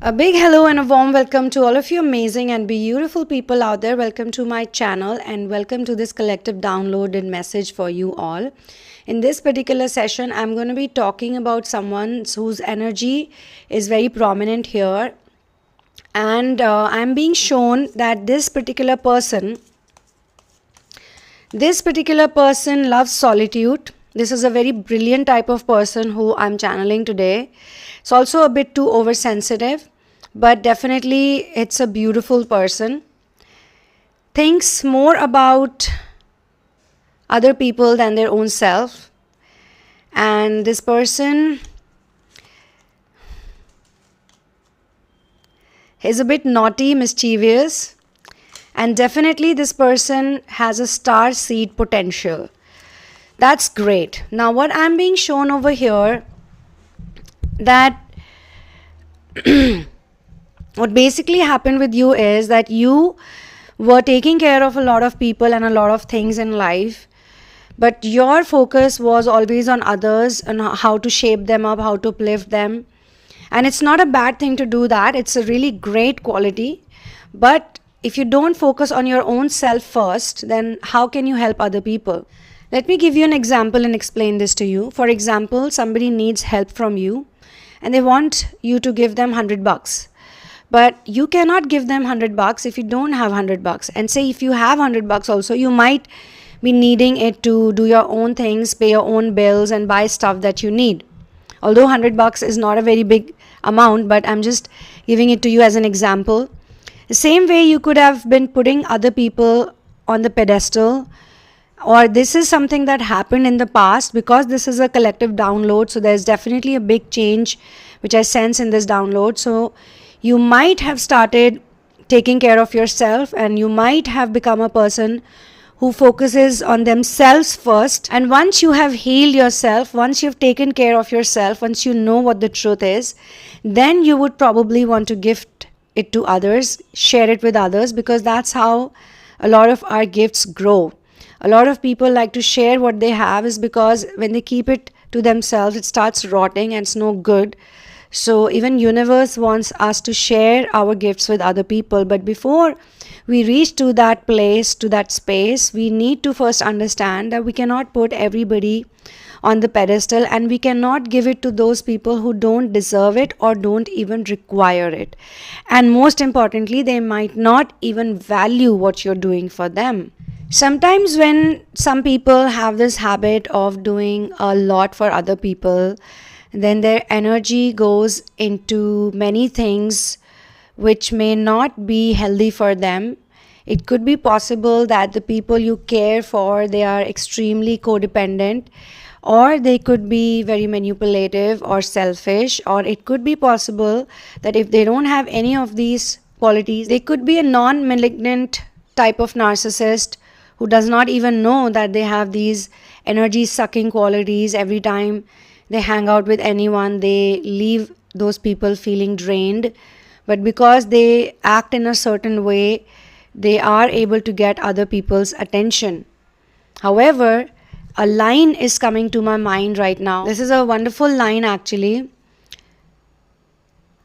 A big hello and a warm welcome to all of you amazing and beautiful people out there. Welcome to my channel and welcome to this collective downloaded message for you all. In this particular session, I'm going to be talking about someone whose energy is very prominent here. And I'm being shown that this particular person loves solitude. This is a very brilliant type of person who I'm channeling today. It's also a bit too oversensitive, but definitely it's a beautiful person. Thinks more about other people than their own self. And this person is a bit naughty, mischievous. And definitely this person has a star seed potential. That's great. Now what I'm being shown over here, that what basically happened with you is that you were taking care of a lot of people and a lot of things in life, but your focus was always on others and how to shape them up, how to uplift them. And it's not a bad thing to do that. It's a really great quality. But if you don't focus on your own self first, then how can you help other people? Let me give you an example and explain this to you. For example, somebody needs help from you and they want you to give them $100. But you cannot give them $100 if you don't have $100. And say if you have $100 also, you might be needing it to do your own things, pay your own bills and buy stuff that you need. Although $100 is not a very big amount, but I'm just giving it to you as an example. The same way you could have been putting other people on the pedestal, or this is something that happened in the past, because this is a collective download. So there's definitely a big change which I sense in this download. So you might have started taking care of yourself and you might have become a person who focuses on themselves first. And once you have healed yourself, once you've taken care of yourself, once you know what the truth is, then you would probably want to gift it to others, share it with others, because that's how a lot of our gifts grow. A lot of people like to share what they have is because when they keep it to themselves, it starts rotting and it's no good. So even universe wants us to share our gifts with other people. But before we reach to that place, to that space, we need to first understand that we cannot put everybody on the pedestal and we cannot give it to those people who don't deserve it or don't even require it. And most importantly, they might not even value what you're doing for them. Sometimes when some people have this habit of doing a lot for other people, then their energy goes into many things which may not be healthy for them. It could be possible that the people you care for, they are extremely codependent, or they could be very manipulative or selfish, or it could be possible that if they don't have any of these qualities, they could be a non-malignant type of narcissist who does not even know that they have these energy sucking qualities. Every time they hang out with anyone, they leave those people feeling drained. But because they act in a certain way, they are able to get other people's attention. However, a line is coming to my mind right now. This is a wonderful line actually.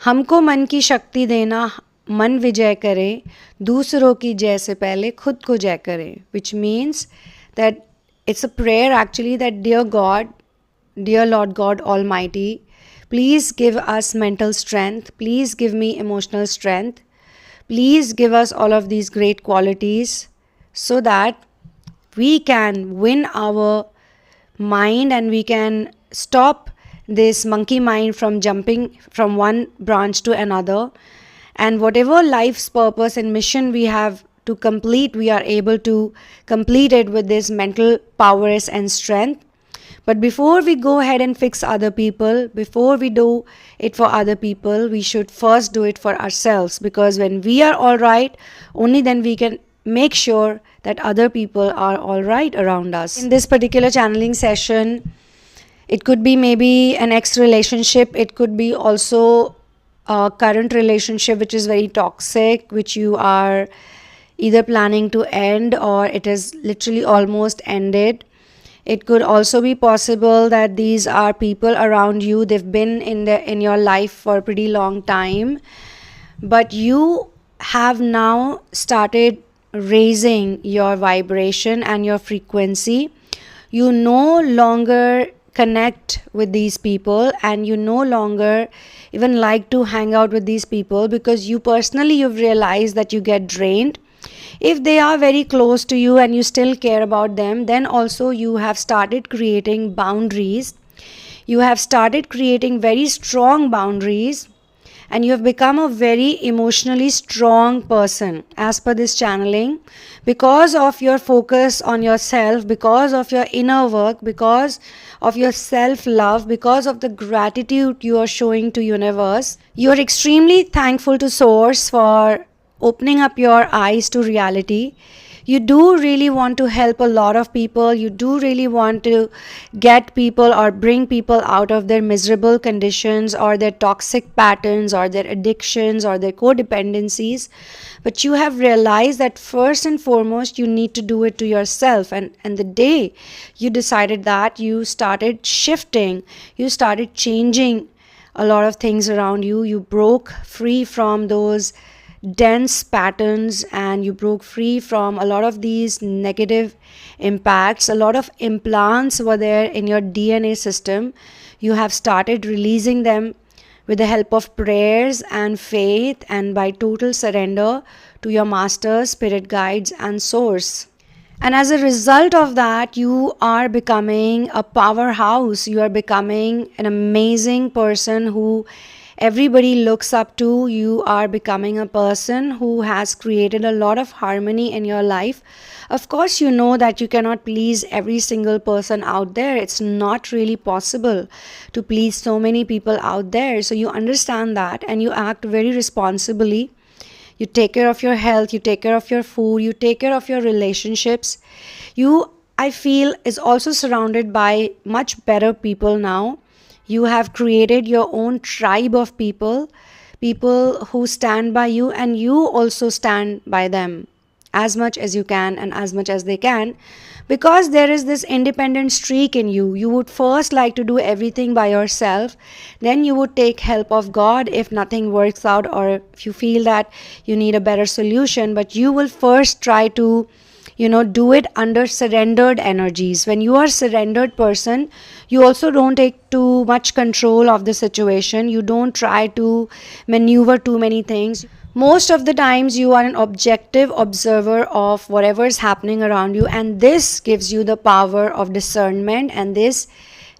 हमको मन की शक्ति देना, मन विजय करे, दूसरों की जय से पहले खुद को जय करे. Which means that it's a prayer actually that dear God, dear Lord God Almighty, please give us mental strength. Please give me emotional strength. Please give us all of these great qualities so that we can win our mind and we can stop this monkey mind from jumping from one branch to another. And whatever life's purpose and mission we have to complete, we are able to complete it with this mental prowess and strength. But before we go ahead and fix other people, before we do it for other people, we should first do it for ourselves. Because when we are all right, only then we can make sure that other people are all right around us. In this particular channeling session, it could be maybe an ex-relationship. It could be also a current relationship which is very toxic, which you are either planning to end or it is literally almost ended. It could also be possible that these are people around you. They've been in your life for a pretty long time, but you have now started raising your vibration and your frequency. You no longer connect with these people, and you no longer even like to hang out with these people, because you've realized that you get drained. If they are very close to you and you still care about them, then also you have started creating boundaries. You have started creating very strong boundaries, and you have become a very emotionally strong person as per this channeling, because of your focus on yourself, because of your inner work, because of your self love, because of the gratitude you are showing to universe. You are extremely thankful to source for opening up your eyes to reality. You do really want to help a lot of people. You do really want to get people or bring people out of their miserable conditions or their toxic patterns or their addictions or their codependencies. But you have realized that first and foremost, you need to do it to yourself. And the day you decided that, you started shifting, you started changing a lot of things around you. You broke free from those dense patterns, and you broke free from a lot of these negative impacts. A lot of implants were there in your DNA system. You have started releasing them with the help of prayers and faith, and by total surrender to your masters, spirit guides, and source. And as a result of that, you are becoming a powerhouse. You are becoming an amazing person who everybody looks up to. You are becoming a person who has created a lot of harmony in your life. Of course, you know that you cannot please every single person out there. It's not really possible to please so many people out there. So you understand that, and you act very responsibly. You take care of your health, you take care of your food, you take care of your relationships. You, I feel, is also surrounded by much better people now. You have created your own tribe of people who stand by you, and you also stand by them as much as you can and as much as they can, because there is this independent streak in you. You would first like to do everything by yourself, then you would take help of God if nothing works out, or if you feel that you need a better solution, but you will first try to do it under surrendered energies. When you are a surrendered person, you also don't take too much control of the situation. You don't try to maneuver too many things. Most of the times you are an objective observer of whatever is happening around you, and this gives you the power of discernment, and this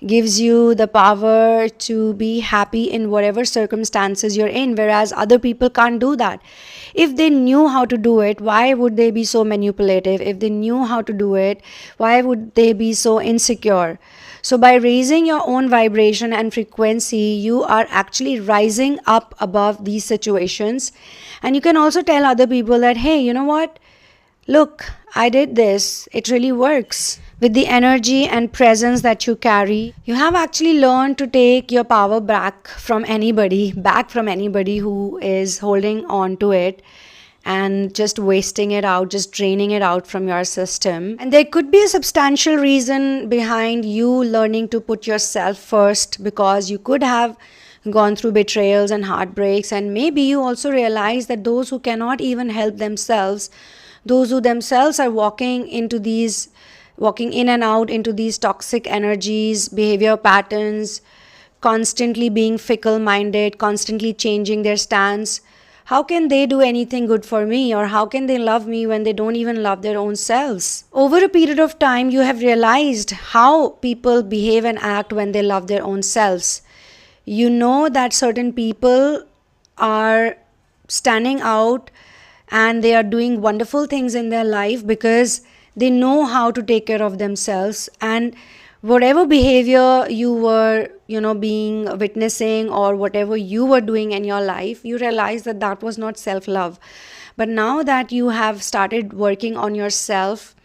gives you the power to be happy in whatever circumstances you're in, whereas other people can't do that. If they knew how to do it, why would they be so manipulative? If they knew how to do it, why would they be so insecure? So by raising your own vibration and frequency, you are actually rising up above these situations. And you can also tell other people that, hey, you know what? Look, I did this. It really works. With the energy and presence that you carry, you have actually learned to take your power back from anybody who is holding on to it and just wasting it out, just draining it out from your system. And there could be a substantial reason behind you learning to put yourself first, because you could have gone through betrayals and heartbreaks, and maybe you also realize that those who cannot even help themselves, those who themselves are walking in and out into these toxic energies, behavior patterns, constantly being fickle-minded, constantly changing their stance. How can they do anything good for me, or how can they love me when they don't even love their own selves? Over a period of time, you have realized how people behave and act when they love their own selves. You know that certain people are standing out and they are doing wonderful things in their life because they know how to take care of themselves, and whatever behavior you were being witnessing, or whatever you were doing in your life, you realize that that was not self-love. But now that you have started working on yourself,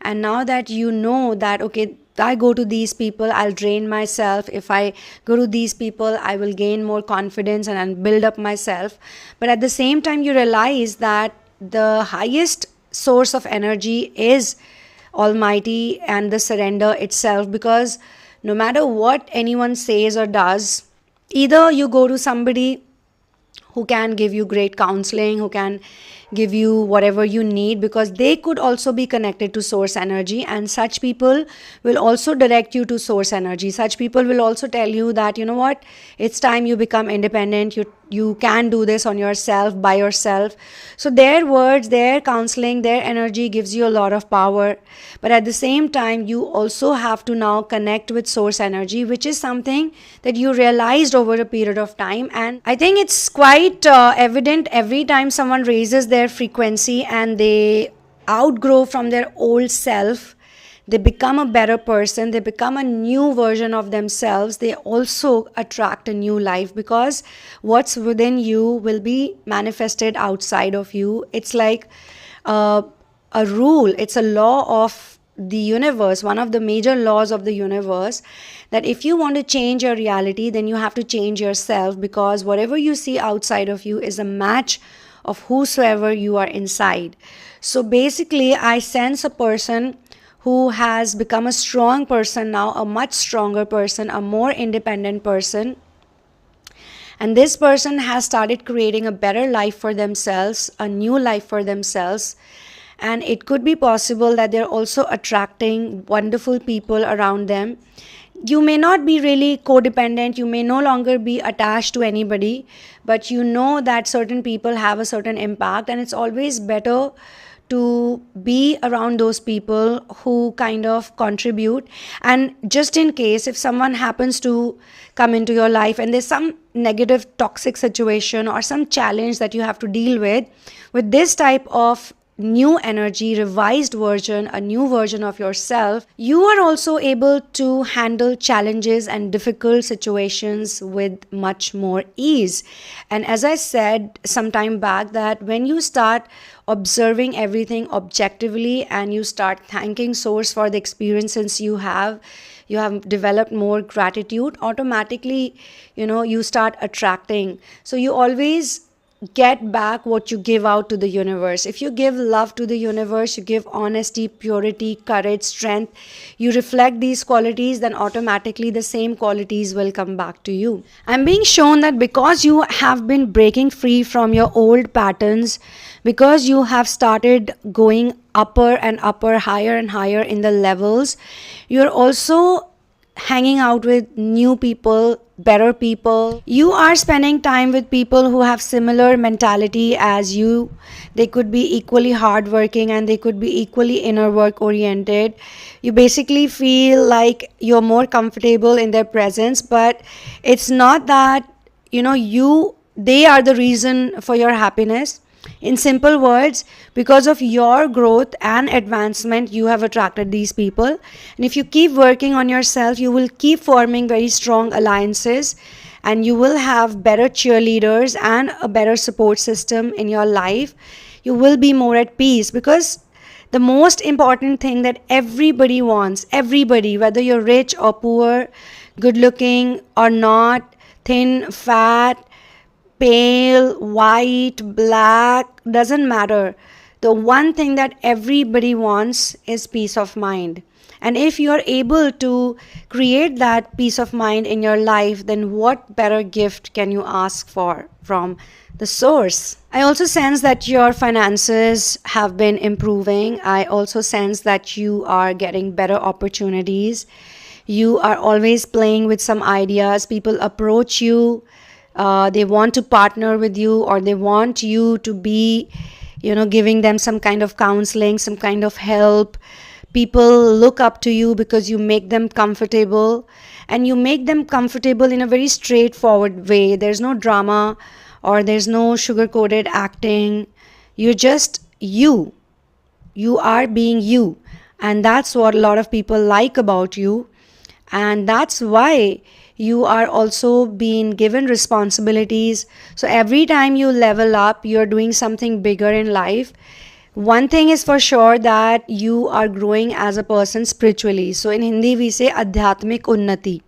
and now that you know that, okay, I go to these people, I'll drain myself. If I go to these people, I will gain more confidence and I'll build up myself. But at the same time, you realize that the highest source of energy is Almighty and the surrender itself, because no matter what anyone says or does, either you go to somebody who can give you great counseling, who can give you whatever you need, because they could also be connected to source energy, and such people will also direct you to source energy. Such people will also tell you that, you know what, it's time you become independent, you can do this on yourself, by yourself. So their words, their counseling, their energy gives you a lot of power. But at the same time, you also have to now connect with source energy, which is something that you realized over a period of time. And I think it's quite evident every time someone raises their frequency and they outgrow from their old self, they become a better person, they become a new version of themselves, they also attract a new life, because what's within you will be manifested outside of you. It's like a rule, it's a law of the universe, one of the major laws of the universe, that if you want to change your reality, then you have to change yourself, because whatever you see outside of you is a match of whosoever you are inside. So basically, I sense a person who has become a strong person now, a much stronger person, a more independent person. And this person has started creating a better life for themselves, a new life for themselves. And it could be possible that they're also attracting wonderful people around them. You may not be really codependent, you may no longer be attached to anybody, but you know that certain people have a certain impact, and it's always better to be around those people who kind of contribute. And just in case if someone happens to come into your life and there's some negative toxic situation or some challenge that you have to deal with this type of new energy, revised version, a new version of yourself, you are also able to handle challenges and difficult situations with much more ease. And as I said some time back, that when you start observing everything objectively and you start thanking source for the experiences you have developed more gratitude, automatically, you start attracting. So you always get back what you give out to the universe. If you give love to the universe, you give honesty, purity, courage, strength, you reflect these qualities, then automatically the same qualities will come back to you. I'm being shown that because you have been breaking free from your old patterns, because you have started going upper and upper, higher and higher in the levels, you're also hanging out with new people, better people. You are spending time with people who have similar mentality as you. They could be equally hardworking and they could be equally inner work oriented. You basically feel like you're more comfortable in their presence, but it's not that, they are the reason for your happiness. In simple words, because of your growth and advancement, you have attracted these people. And if you keep working on yourself, you will keep forming very strong alliances, and you will have better cheerleaders and a better support system in your life. You will be more at peace, because the most important thing that everybody wants, everybody, whether you're rich or poor, good looking or not, thin, fat, pale, white, black, doesn't matter. The one thing that everybody wants is peace of mind. And if you're able to create that peace of mind in your life, then what better gift can you ask for from the source? I also sense that your finances have been improving. I also sense that you are getting better opportunities. You are always playing with some ideas. People approach you. They want to partner with you, or they want you to be, giving them some kind of counseling, some kind of help. People look up to you because you make them comfortable, and you make them comfortable in a very straightforward way. There's no drama or there's no sugar-coated acting. You're just you. You are being you. And that's what a lot of people like about you. And that's why you are also being given responsibilities. So every time you level up, you're doing something bigger in life. One thing is for sure, that you are growing as a person spiritually. So in Hindi we say adhyatmik unnati.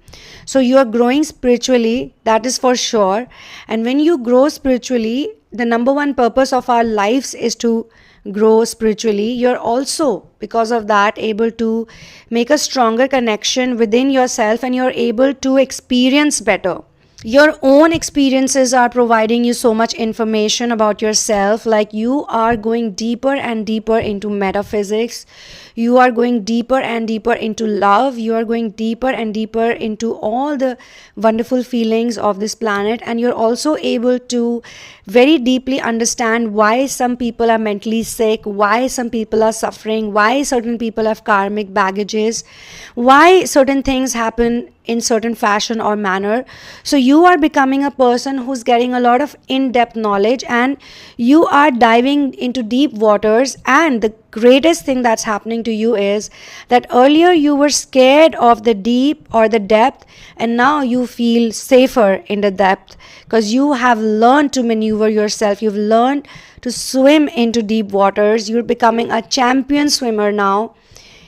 So you are growing spiritually, that is for sure. And when you grow spiritually, the number one purpose of our lives is to grow spiritually, you're also, because of that, able to make a stronger connection within yourself, and you're able to experience better. Your own experiences are providing you so much information about yourself, like you are going deeper and deeper into metaphysics, you are going deeper and deeper into love, you are going deeper and deeper into all the wonderful feelings of this planet, and you're also able to very deeply understand why some people are mentally sick, why some people are suffering, why certain people have karmic baggages, why certain things happen in certain fashion or manner. So you are becoming a person who's getting a lot of in-depth knowledge, and you are diving into deep waters. And the greatest thing that's happening to you is that earlier you were scared of the deep or the depth, and now you feel safer in the depth because you have learned to maneuver yourself, you've learned to swim into deep waters, you're becoming a champion swimmer now.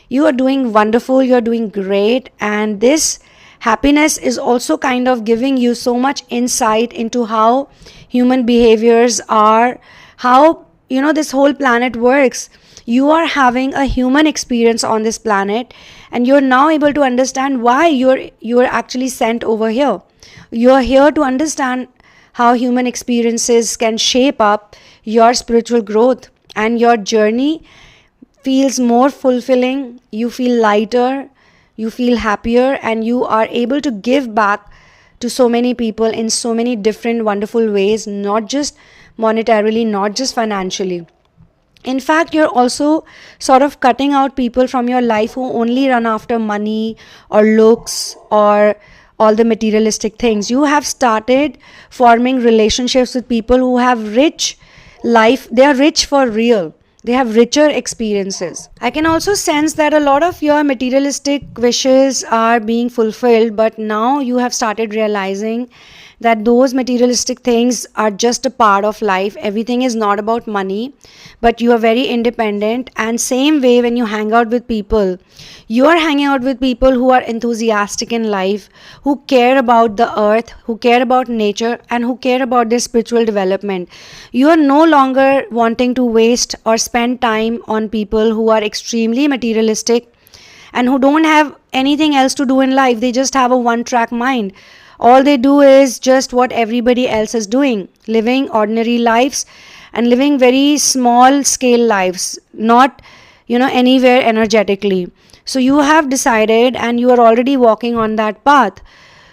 You are doing wonderful, you're doing great, and this happiness is also kind of giving you so much insight into how human behaviors are, how this whole planet works. You are having a human experience on this planet, and you're now able to understand why you're actually sent over here. You're here to understand how human experiences can shape up your spiritual growth, and your journey feels more fulfilling, you feel lighter, you feel happier, and you are able to give back to so many people in so many different wonderful ways, not just monetarily, not just financially. In fact, you're also sort of cutting out people from your life who only run after money or looks or all the materialistic things. You have started forming relationships with people who have rich life. They are rich for real. They have richer experiences. I can also sense that a lot of your materialistic wishes are being fulfilled, but now you have started realizing that those materialistic things are just a part of life. Everything is not about money, but you are very independent. And same way, when you hang out with people, you are hanging out with people who are enthusiastic in life, who care about the earth, who care about nature, and who care about their spiritual development. You are no longer wanting to waste or spend time on people who are extremely materialistic and who don't have anything else to do in life. They just have a one-track mind. All they do is just what everybody else is doing, living ordinary lives and living very small scale lives, not anywhere energetically. So you have decided, and you are already walking on that path.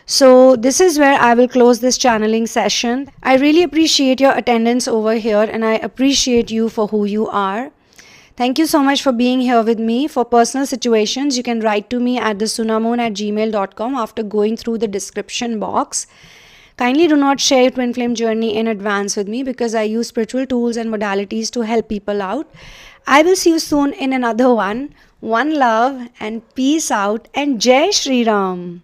So this is where I will close this channeling session. I really appreciate your attendance over here, and I appreciate you for who you are. Thank you so much for being here with me. For personal situations, you can write to me at thesunamoon@gmail.com after going through the description box. Kindly do not share your twin flame journey in advance with me, because I use spiritual tools and modalities to help people out. I will see you soon in another one. One love and peace out, and Jai Shri Ram.